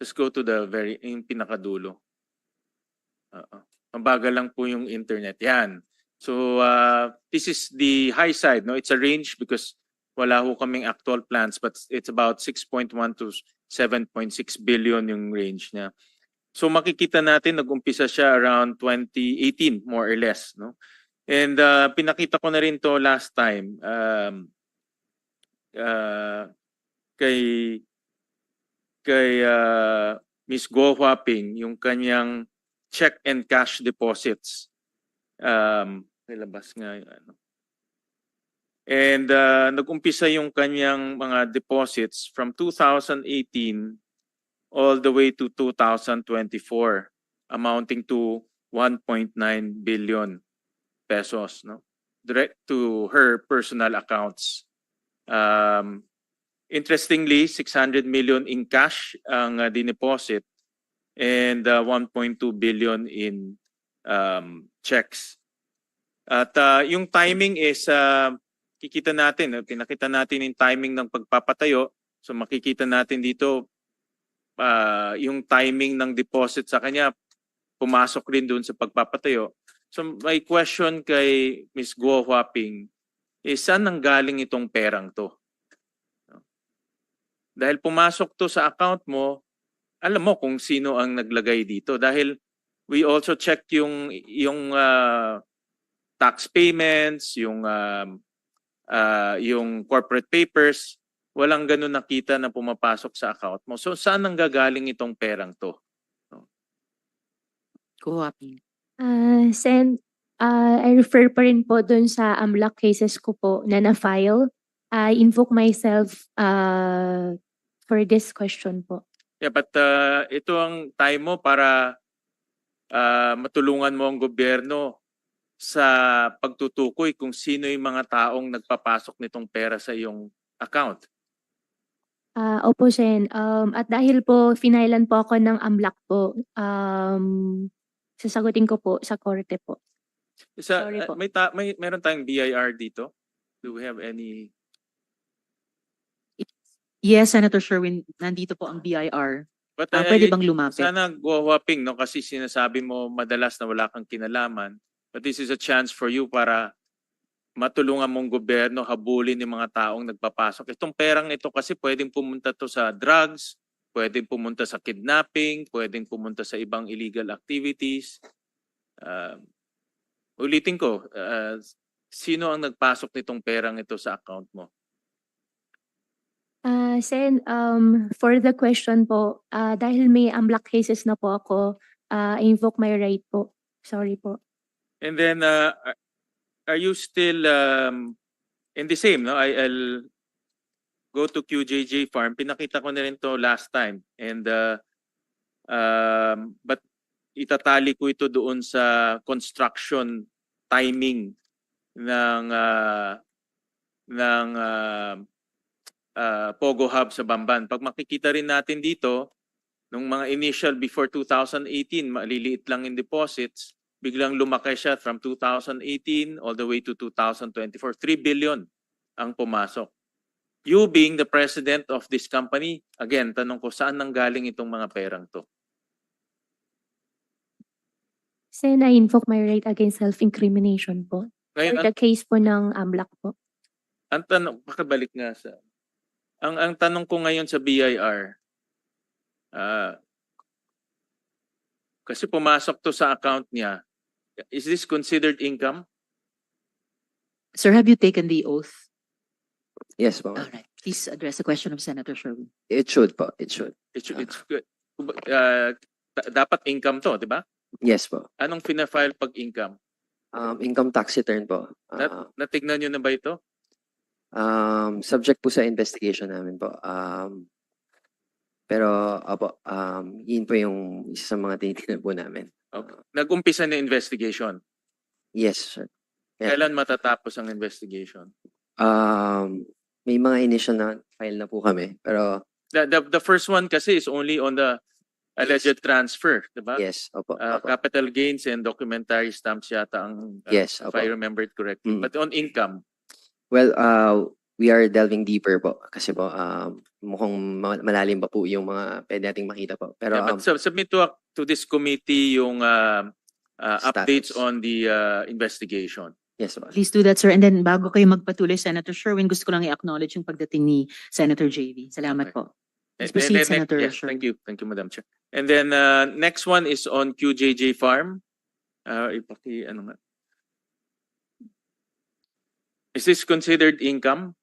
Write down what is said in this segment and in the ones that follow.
Just go to the yung pinakadulo. Mabagal lang po yung internet. Yan. So, this is the high side. No? It's a range because wala ho kaming actual plans, but it's about 6.1 to 7.6 billion yung range niya. So makikita natin nag-umpisa siya around 2018 more or less, no? And pinakita ko na rin to last time kay Ms. Go Huaping, yung kanyang check and cash deposits. Nilabas nga yung ano. And nag-umpisa yung kanyang mga deposits from 2018 all the way to 2024, amounting to 1.9 billion pesos, no? Direct to her personal accounts. Interestingly, 600 million in cash ang dineposit and 1.2 billion in checks. At yung timing is kikita natin, pinakita natin yung timing ng pagpapatayo. So makikita natin dito yung timing ng deposit sa kanya pumasok rin doon sa pagpapatayo. So my question kay Ms. Guo Huaping is saan nanggaling itong perang to? Dahil pumasok to sa account mo, alam mo kung sino ang naglagay dito. Dahil we also check yung tax payments, yung corporate papers. Walang ganun nakita na pumapasok sa account mo. So saan nanggagaling itong perang to? Kuwaping. Sen, I refer pa rin po dun sa AMLAC cases ko po na na-file. I invoke myself for this question po. Yeah, but ito ang time mo para matulungan mo ang gobyerno sa pagtutukoy kung sino yung mga taong nagpapasok nitong pera sa iyong account. Opo, Sen. At dahil po, finailan po ako ng AMLAC po, sasagutin ko po sa korte po. Sorry po. Meron tayong BIR dito? Do we have any? Yes, Senator Sherwin, nandito po ang BIR. But Pwede bang lumapit? Sana guwaping, no? Kasi sinasabi mo madalas na wala kang kinalaman. But this is a chance for you para matulungan mong gobyerno habulin yung mga taong nagpapasok. Itong perang ito kasi pwedeng pumunta to sa drugs, pwedeng pumunta sa kidnapping, pwedeng pumunta sa ibang illegal activities. Ulitin ko, sino ang nagpasok nitong perang ito sa account mo? Sen, for the question po, dahil may AMLAC cases na po ako, I invoke my right po. Sorry po. And then, are you still in the same, no? I'll go to QJJ Farm. Pinakita ko na rin to last time. And but itatali ko ito doon sa construction timing ng Pogo Hub sa Bamban. Pag makikita rin natin dito, nung mga initial before 2018, maliliit lang in deposits, biglang lumaki siya from 2018 all the way to 2024. 3 billion ang pumasok. You being the president of this company, again, tanong ko, saan nanggaling itong mga perang to? Sen, I invoke my right against self-incrimination po. Ngayon, For the case po ng AMLAC po. ang tanong, pakibalik nga sa... Ang tanong ko ngayon sa BIR, kasi pumasok to sa account niya, is this considered income? Sir, have you taken the oath? Yes po. All right. Please address the question of Senator Sherwin. It should po. It should. It's good. Dapat income to, di ba? Yes po. Anong fina-file pag income? Income tax return po. Natignan nyo na ba ito? Subject po sa investigation namin po. Pero opo, yun po yung isa sa mga tinitingnan po namin. Okay. Nag-umpisa na investigation. Yes, sir. Yeah. Kailan matatapos ang investigation? May mga initial na file na po kami. Pero The first one kasi is only on the alleged transfer, di ba? yes, opo. Opo. Capital gains and documentary stamps yata ang, Yes, if opo. I remember it correctly. Mm. But on income, Well, we are delving deeper po kasi po mukhang malalim pa po yung mga pwede nating makita po. Pero Yeah, but submit to this committee yung updates Status. on the investigation. yes po. Please do that, sir. And then bago kayo magpatuloy, Senator Sherwin, gusto ko lang i-acknowledge yung pagdating ni Senator JV. Salamat Okay. po. Please proceed, Senator Yes, Sherwin. thank you, Madam Chair. And then next one is on QJJ Farm. Ano nga? Is this considered income?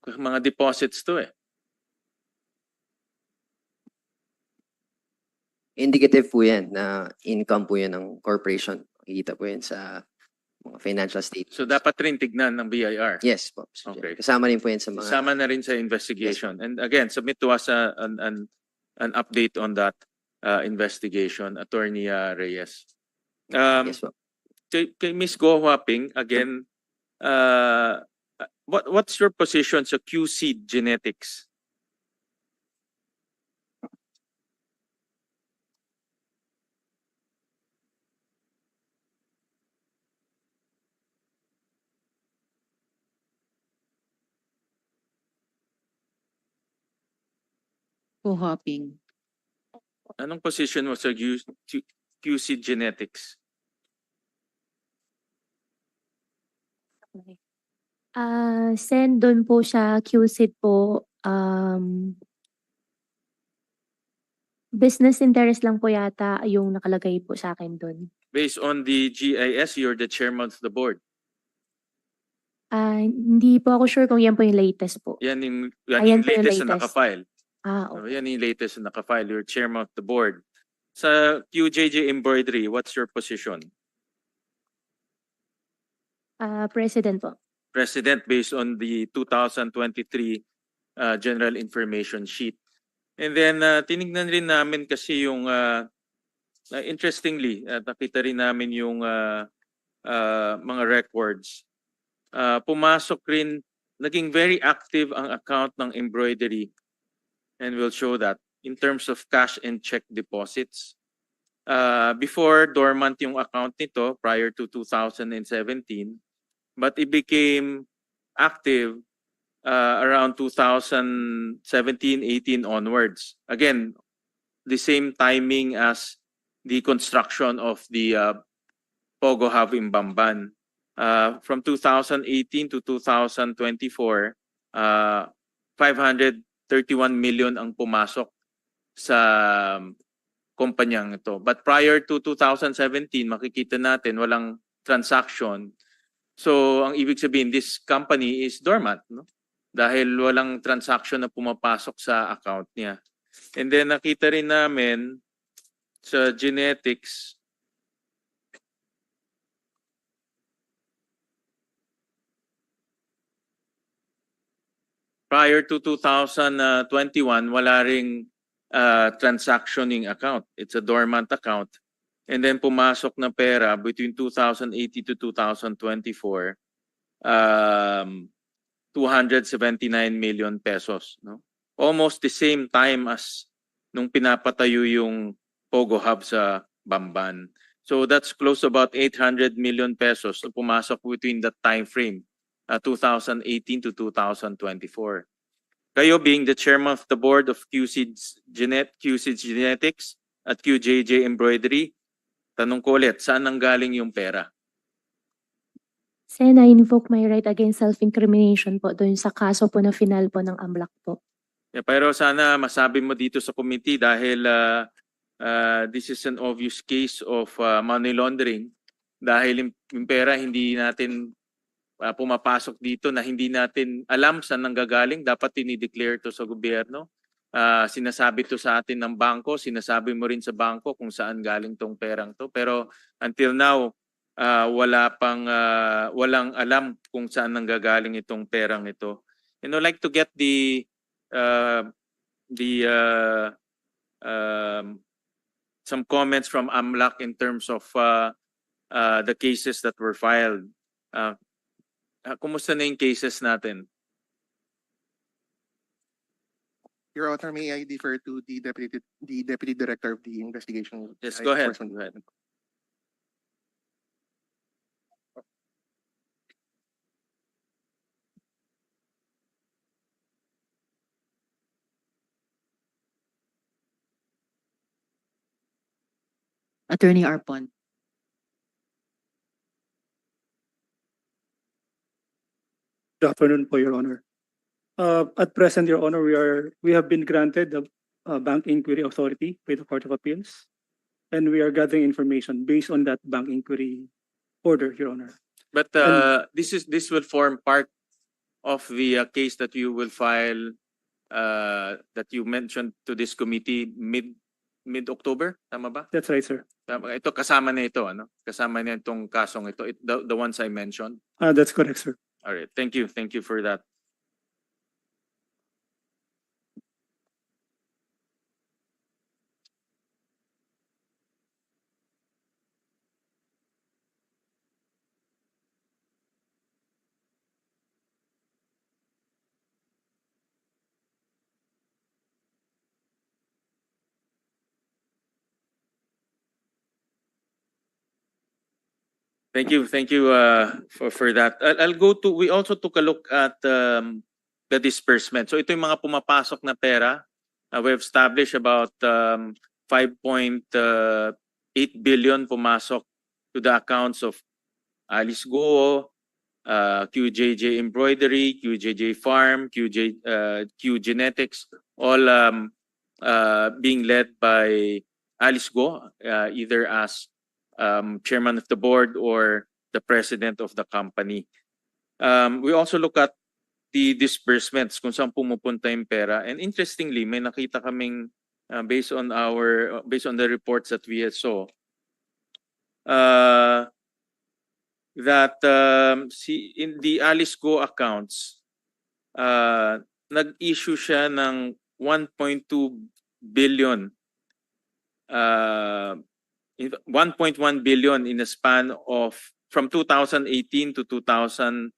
Mga deposits to eh. Indicative po yan na income po yan ng corporation. Makikita po yan sa mga financial statements. So dapat rin tignan ng BIR. Yes po. Mr. Chair. Okay. Kasama rin po yan sa mga Sama na rin sa investigation. And again, submit to us an update on that investigation, Attorney Reyes. yes po. Kay Ms. Go Huaping, again, what's your position sa QC Genetics? Co-hopping. Anong position mo sa QC Genetics? Sen, doon po sa QCID po, business interest lang po yata yung nakalagay po sa akin doon. Based on the GIS, you're the chairman of the board. Hindi po ako sure kung yan po yung latest po. Yan yung Ayan po yung latest na latest. nakafile. Okay. Yan yung latest na nakafile. You're chairman of the board. Sa QJJ Embroidery, what's your position? President po. President based on the 2023 General Information Sheet. And then tinignan rin namin kasi yung interestingly, nakita rin namin yung mga records. Pumasok rin, naging very active ang account ng embroidery, and we'll show that in terms of cash and check deposits. Before, dormant yung account nito prior to 2017, but it became active around 2017-18 onwards. Again, the same timing as the construction of the Pogo Hub in Bamban. From 2018 to 2024, 531 million ang pumasok sa kumpanyang ito. But prior to 2017, makikita natin walang transaction. So ang ibig sabihin, this company is dormant, no? Dahil walang transaction na pumapasok sa account niya. And then nakita rin namin sa genetics, prior to 2021, wala ring transactioning account. It's a dormant account. And then pumasok na pera between 2018 to 2024, 279 million pesos. No? Almost the same time as nung pinapatayo yung Pogo Hub sa Bamban. So that's close to about 800 million pesos na pumasok between that time frame. 2018 to 2024. Kayo being the chairman of the board of QCID's Genetics at QJJ Embroidery, tanong ko ulit, saan nanggaling yung pera? Sen, I invoke my right against self-incrimination po doon sa kaso po na final po ng AMLAC po. Yeah, pero sana masabi mo dito sa committee dahil this is an obvious case of money laundering dahil yung pera hindi natin pumapasok dito na hindi natin alam saan nanggagaling, dapat tinideclare to sa gobyerno. Sinasabi to sa atin ng bangko, sinasabi mo rin sa bangko kung saan galing tong perang to. Pero until now, walang alam kung saan nanggagaling itong perang ito. And I'd like to get some comments from AMLAC in terms of the cases that were filed. Kumusta na yung cases natin? Your Honor, may I defer to the Deputy Director of the Investigation? Yes, go ahead. Enforcement. Go ahead. Attorney Arpon. Good afternoon po, Your Honor. At present, Your Honor, we have been granted the bank inquiry authority by the Court of Appeals, and we are gathering information based on that bank inquiry order, Your Honor. But this will form part of the case that you will file that you mentioned to this committee mid-October, tama ba? That's right, sir. Tama, ito kasama na ito, ano? Kasama na itong kasong ito, the ones I mentioned. That's correct, sir. All right, thank you for that. Thank you for that. I'll go to, we also took a look at the disbursement. So ito yung mga pumapasok na pera. We have established about 5.8 billion pumasok to the accounts of Alice Go, QJJ Embroidery, QJJ Farm, Q Genetics, all being led by Alice Go, either as chairman of the board or the president of the company. We also look at the disbursements, kung saan pumupunta yung pera. And interestingly, may nakita kaming based on the reports that we saw, that in the Alice Go accounts, nag-issue siya ng 1.2 billion 1.1 billion in a span of from 2018 to 2024.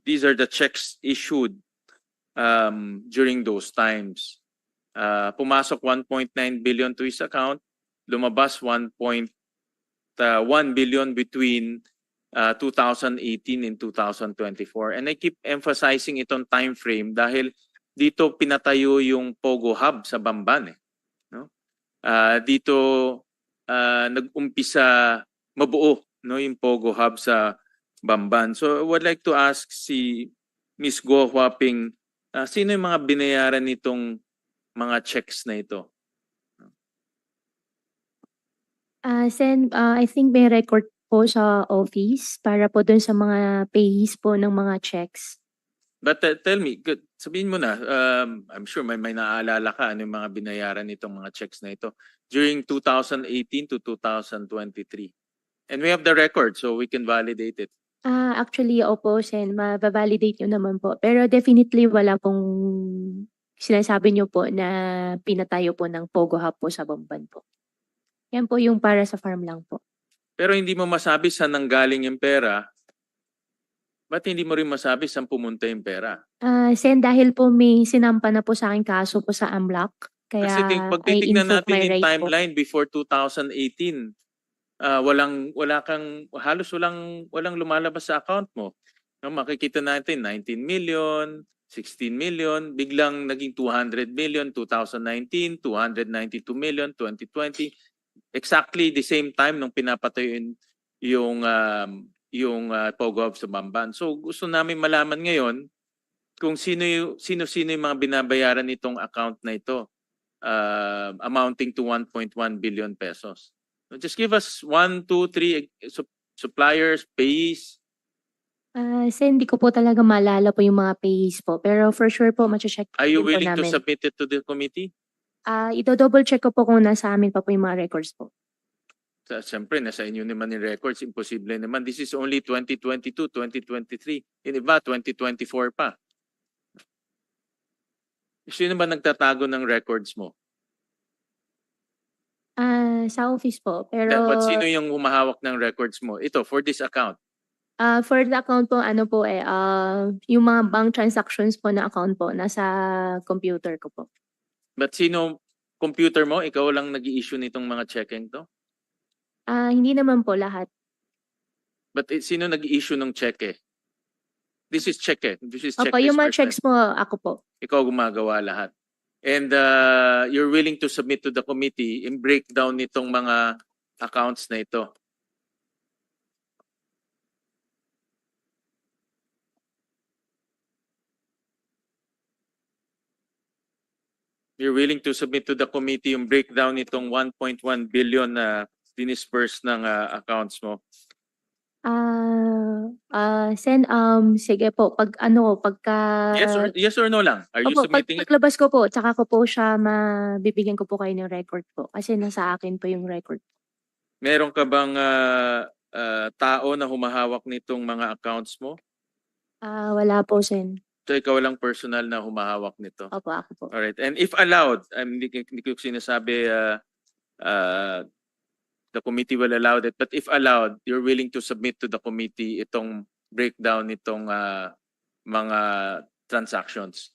These are the checks issued during those times. Pumasok 1.9 billion to his account, lumabas 1.1 billion between 2018 and 2024. And I keep emphasizing itong time frame dahil dito pinatayo yung Pogo Hub sa Bamban. Dito nag-umpisa mabuo yung Pogo Hub sa Bamban. So I would like to ask si Ms. Go Huaping, sino yung mga binayaran nitong mga checks na ito? Sen, I think may record po sa office para po dun sa mga payees po ng mga checks. But tell me, sabihin mo na, I'm sure may naaalala ka ano yung mga binayaran nitong mga checks na ito during 2018 to 2023. And we have the record so we can validate it. Actually, opo, Sen, mababalidate nyo naman po. Pero definitely wala pong sinasabi nyo po na pinatayo po ng Pogo Hub po sa Bamban po. Yan po yung para sa farm lang po. Pero hindi mo masabi saan nanggaling yung pera. Ba't hindi mo rin masabi saan pumunta yung pera? Sen, dahil po may sinampa na po sa aking kaso po sa AMLAC. Kaya Kasi pag I titignan invoke natin my yung right po. timeline before 2018, halos walang lumalabas sa account mo. No, makikita natin 19 million, 16 million, biglang naging 200 million, 2019, 292 million, 2020. Exactly the same time nung pinapatayo yung Pogo Hub sa Bamban. So gusto namin malaman ngayon kung sino yung mga binabayaran nitong account na ito, amounting to 1.1 billion pesos. So just give us 1, 2, 3 suppliers, payees. Sen, hindi ko po talaga maalala po yung mga payees po. Pero for sure po, mache-check Are you din po willing to namin. submit it to the committee? Ito-double check ko po kung nasa amin pa po yung mga records po. Siyempre, nasa inyo naman yung records. Imposible naman. This is only 2022, 2023. Yung iba, 2024 pa. Sino ba nagtatago ng records mo? Sa office po. Pero But sino yung humahawak ng records mo? Ito, for this account. for the account po, yung mga bank transactions po na account po, nasa computer ko po. But sino computer mo? Ikaw lang nag-i-issue nitong mga checking to? Hindi naman po lahat. But sino nag-i-issue ng cheque? This is cheque. This is check Opo, yung mga disbursement. checks mo, ako po. Ikaw gumagawa lahat. And you're willing to submit to the committee in breakdown nitong mga accounts na ito. You're willing to submit to the committee yung breakdown nitong 1.1 billion na dinisperse ng accounts mo. Sen, sige po, pagka... Yes or no lang? Are you Opo, submitting it? paglabas ko po, tsaka ko po siya mabibigyan ko po kayo ng record po. Kasi nasa akin po yung record. Meron ka bang tao na humahawak nitong mga accounts mo? Wala po, Sen. So ikaw lang personal na humahawak nito? Opo, ako po. Alright. And if allowed, hindi ko sinasabi the committee will allow that, but if allowed, you're willing to submit to the committee itong breakdown nitong mga transactions.